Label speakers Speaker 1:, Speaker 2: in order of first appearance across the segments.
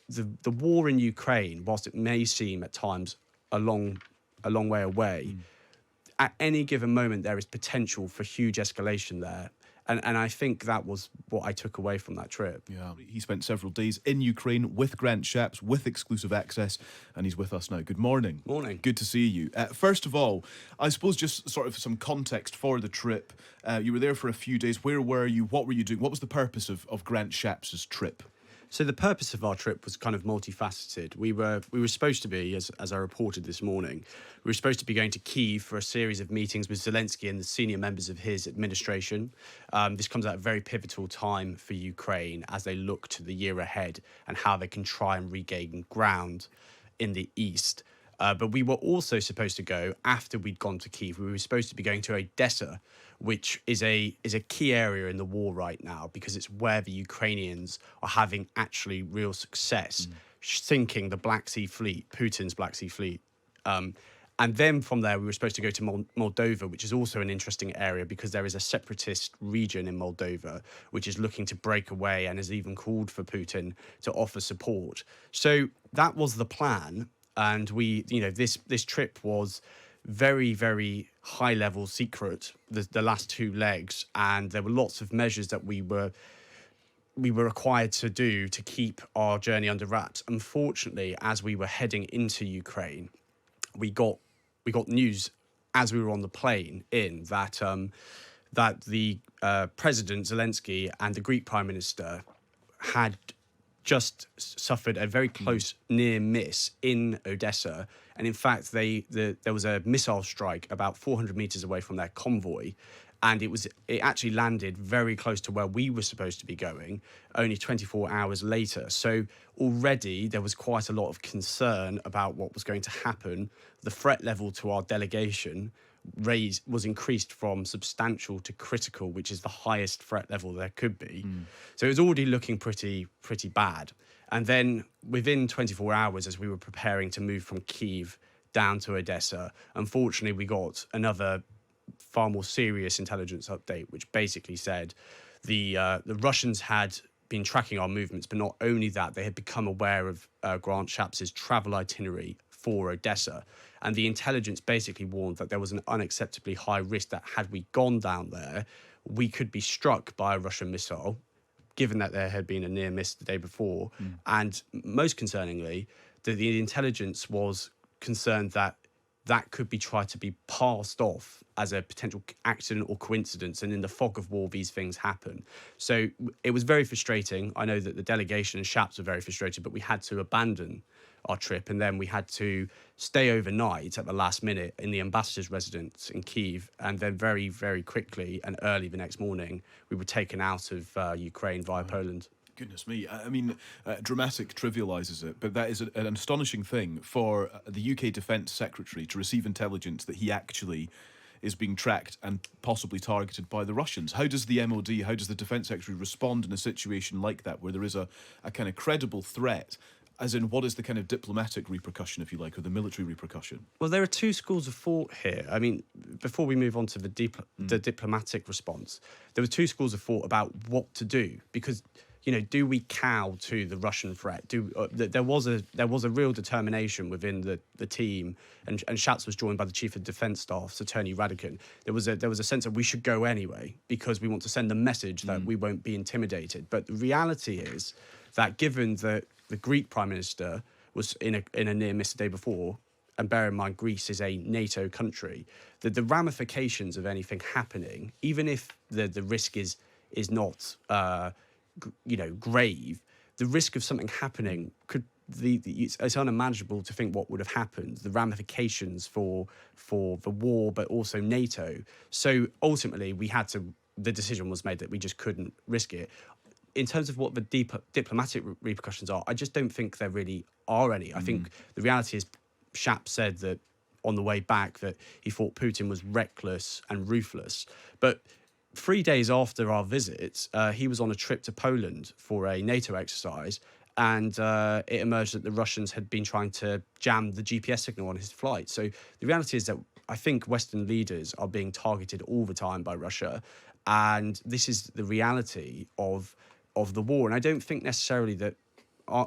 Speaker 1: the war in Ukraine, whilst it may seem at times a long way away, at any given moment there is potential for huge escalation there. And I think that was what I took away from that trip.
Speaker 2: Yeah, he spent several days in Ukraine with Grant Shapps, with exclusive access, and he's with us now. Good morning.
Speaker 1: Morning.
Speaker 2: Good to see you. First of all, I suppose just sort of some context for the trip. You were there for a few days. Where were you? What were you doing? What was the purpose of Grant Shapps' trip?
Speaker 1: So the purpose of our trip was kind of multifaceted. We were supposed to be, as I reported this morning, we were supposed to be going to Kyiv for a series of meetings with Zelensky and the senior members of his administration. This comes at a very pivotal time for Ukraine as they look to the year ahead and how they can try and regain ground in the east. But we were also supposed to go after we'd gone to Kyiv. We were supposed to be going to Odesa, which is a key area in the war right now because it's where the Ukrainians are having actually real success sinking the Black Sea Fleet, Putin's Black Sea Fleet. And then from there, we were supposed to go to Moldova, which is also an interesting area because there is a separatist region in Moldova which is looking to break away and has even called for Putin to offer support. So that was the plan. And this trip was very, very high level secret, the last two legs. And there were lots of measures that we were required to do to keep our journey under wraps. Unfortunately, as we were heading into Ukraine, we got news as we were on the plane that the President Zelensky and the Greek Prime Minister had just suffered a very close near miss in Odessa. And in fact, there was a missile strike about 400 meters away from their convoy. And it actually landed very close to where we were supposed to be going, only 24 hours later. So already there was quite a lot of concern about what was going to happen. The threat level to our delegation was increased from substantial to critical, which is the highest threat level there could be. So it was already looking pretty bad. And then within 24 hours, as we were preparing to move from Kyiv down to Odessa, unfortunately, we got another far more serious intelligence update, which basically said the Russians had been tracking our movements, but not only that, they had become aware of Grant Shapps' travel itinerary for Odessa. And the intelligence basically warned that there was an unacceptably high risk that had we gone down there, we could be struck by a Russian missile, given that there had been a near miss the day before. And most concerningly, the intelligence was concerned that could be tried to be passed off as a potential accident or coincidence. And in the fog of war, these things happen. So it was very frustrating. I know that the delegation and Shapps were very frustrated, but we had to abandon our trip. And then we had to stay overnight at the last minute in the ambassador's residence in Kyiv. And then very, very quickly and early the next morning, we were taken out of Ukraine via Poland.
Speaker 2: Goodness me. I mean, dramatic trivialises it, but that is an astonishing thing for the UK Defence Secretary to receive intelligence that he actually is being tracked and possibly targeted by the Russians. How does the MOD, how does the Defence Secretary respond in a situation like that, where there is a kind of credible threat? As in, what is the kind of diplomatic repercussion, if you like, or the military repercussion?
Speaker 1: Well, there are two schools of thought here. I mean, before we move on to the diplomatic response, there were two schools of thought about what to do. Because, do we cow to the Russian threat? There was a real determination within the team, and Shapps was joined by the Chief of Defence Staff, Sir Tony Radakin. There was a sense that we should go anyway because we want to send the message that we won't be intimidated. But the reality is that given that the Greek Prime Minister was in a near miss the day before, and bear in mind Greece is a NATO country, that the ramifications of anything happening, even if the risk is not grave, the risk of something happening could it's unimaginable to think what would have happened, the ramifications for the war, but also NATO. So ultimately, the decision was made that we just couldn't risk it. In terms of what the diplomatic repercussions are, I just don't think there really are any. I think the reality is Shapps said that on the way back that he thought Putin was reckless and ruthless. But 3 days after our visit, he was on a trip to Poland for a NATO exercise, and it emerged that the Russians had been trying to jam the GPS signal on his flight. So the reality is that I think Western leaders are being targeted all the time by Russia, and this is the reality of the war. And I don't think necessarily that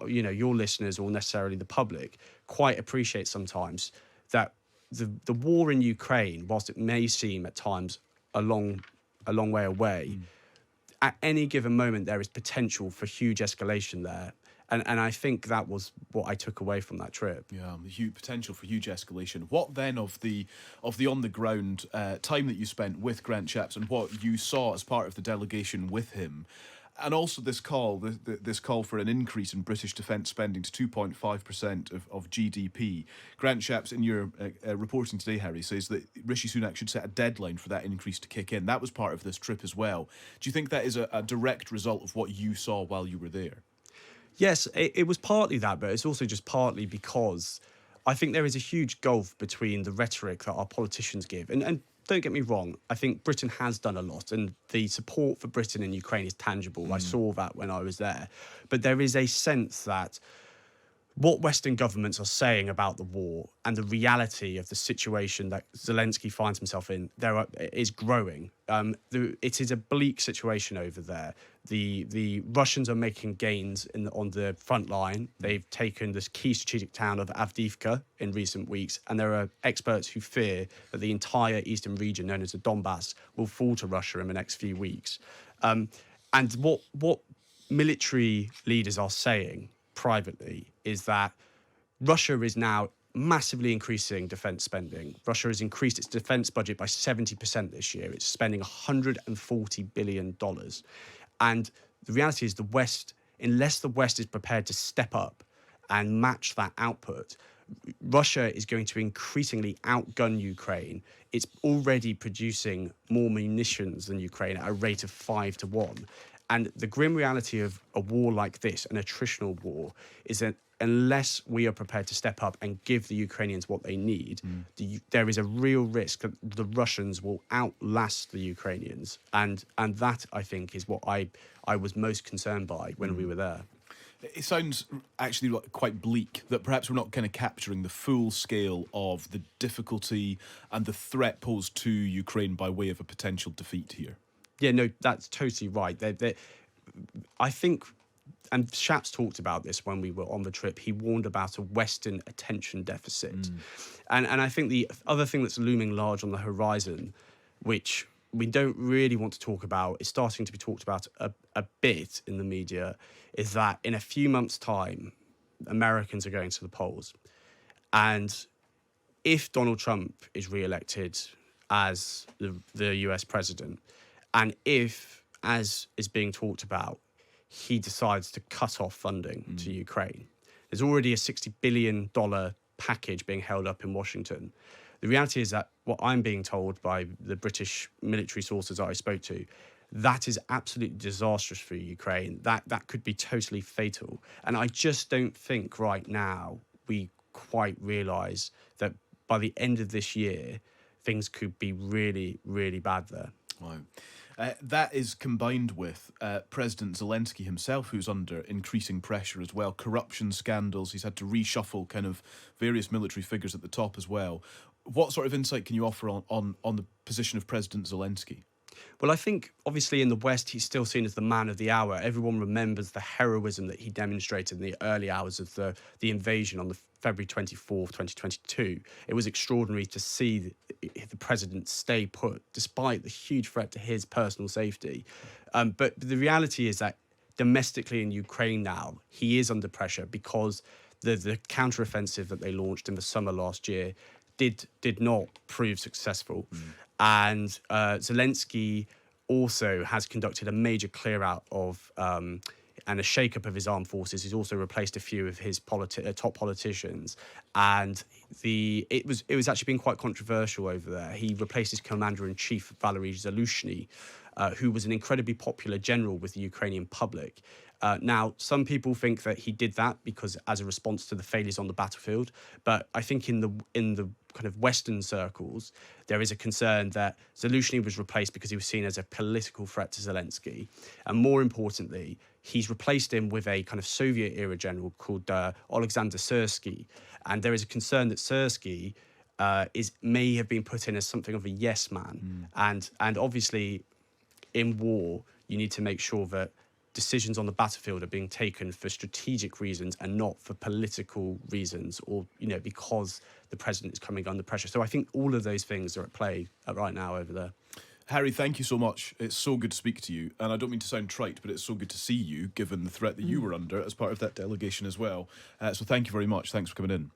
Speaker 1: your listeners or necessarily the public quite appreciate sometimes that the war in Ukraine, whilst it may seem at times a long way away, at any given moment there is potential for huge escalation there. And I think that was what I took away from that trip.
Speaker 2: Yeah, the huge potential for huge escalation. What then of the on the ground time that you spent with Grant Shapps and what you saw as part of the delegation with him, and also this call for an increase in British defence spending to 2.5% of GDP. Grant Shapps, in your reporting today, Harry, says that Rishi Sunak should set a deadline for that increase to kick in. That was part of this trip as well. Do you think that is a direct result of what you saw while you were there?
Speaker 1: Yes, it was partly that, but it's also just partly because I think there is a huge gulf between the rhetoric that our politicians give. And don't get me wrong, I think Britain has done a lot and the support for Britain in Ukraine is tangible. I saw that when I was there. But there is a sense that what Western governments are saying about the war and the reality of the situation that Zelensky finds himself in is growing. It is a bleak situation over there. The Russians are making gains on the front line. They've taken this key strategic town of Avdiivka in recent weeks, and there are experts who fear that the entire eastern region, known as the Donbass, will fall to Russia in the next few weeks. And what military leaders are saying privately is that Russia is now massively increasing defense spending. Russia has increased its defense budget by 70% this year. It's spending $140 billion. And the reality is the West, unless the West is prepared to step up and match that output, Russia is going to increasingly outgun Ukraine. It's already producing more munitions than Ukraine at a rate of 5-1. And the grim reality of a war like this, an attritional war, is that unless we are prepared to step up and give the Ukrainians what they need, there is a real risk that the Russians will outlast the Ukrainians. And that, I think, is what I was most concerned by when we were there.
Speaker 2: It sounds actually quite bleak that perhaps we're not kind of capturing the full scale of the difficulty and the threat posed to Ukraine by way of a potential defeat here.
Speaker 1: Yeah, no, that's totally right. I think, and Shapps talked about this when we were on the trip, he warned about a Western attention deficit. And I think the other thing that's looming large on the horizon, which we don't really want to talk about, is starting to be talked about a bit in the media, is that in a few months' time, Americans are going to the polls. And if Donald Trump is re-elected as the US president, and if, as is being talked about, he decides to cut off funding to Ukraine, there's already a $60 billion package being held up in Washington. The reality is that what I'm being told by the British military sources that I spoke to, that is absolutely disastrous for Ukraine. That could be totally fatal. And I just don't think right now we quite realise that by the end of this year, things could be really, really bad there.
Speaker 2: Wow. That is combined with President Zelensky himself, who's under increasing pressure as well. Corruption scandals. He's had to reshuffle kind of various military figures at the top as well. What sort of insight can you offer on the position of President Zelensky?
Speaker 1: Well, I think, obviously, in the West, he's still seen as the man of the hour. Everyone remembers the heroism that he demonstrated in the early hours of the invasion on the February 24th, 2022. It was extraordinary to see the president stay put, despite the huge threat to his personal safety. But the reality is that domestically in Ukraine now, he is under pressure because the counteroffensive that they launched in the summer last year did not prove successful. And Zelensky also has conducted a major clear-out of and a shake-up of his armed forces. He's also replaced a few of his top politicians. And it was actually been quite controversial over there. He replaced his commander-in-chief, Valery Zaluzhny, who was an incredibly popular general with the Ukrainian public. Now, some people think that he did that because as a response to the failures on the battlefield. But I think in the kind of Western circles, there is a concern that Zaluzhny was replaced because he was seen as a political threat to Zelensky. And more importantly, he's replaced him with a kind of Soviet-era general called Alexander Syrsky. And there is a concern that Syrsky may have been put in as something of a yes man. And obviously, in war, you need to make sure that decisions on the battlefield are being taken for strategic reasons and not for political reasons, or because the president is coming under pressure. So I think all of those things are at play right now over there.
Speaker 2: Harry, thank you so much. It's so good to speak to you. And I don't mean to sound trite, but it's so good to see you, given the threat that you were under as part of that delegation as well. So thank you very much. Thanks for coming in.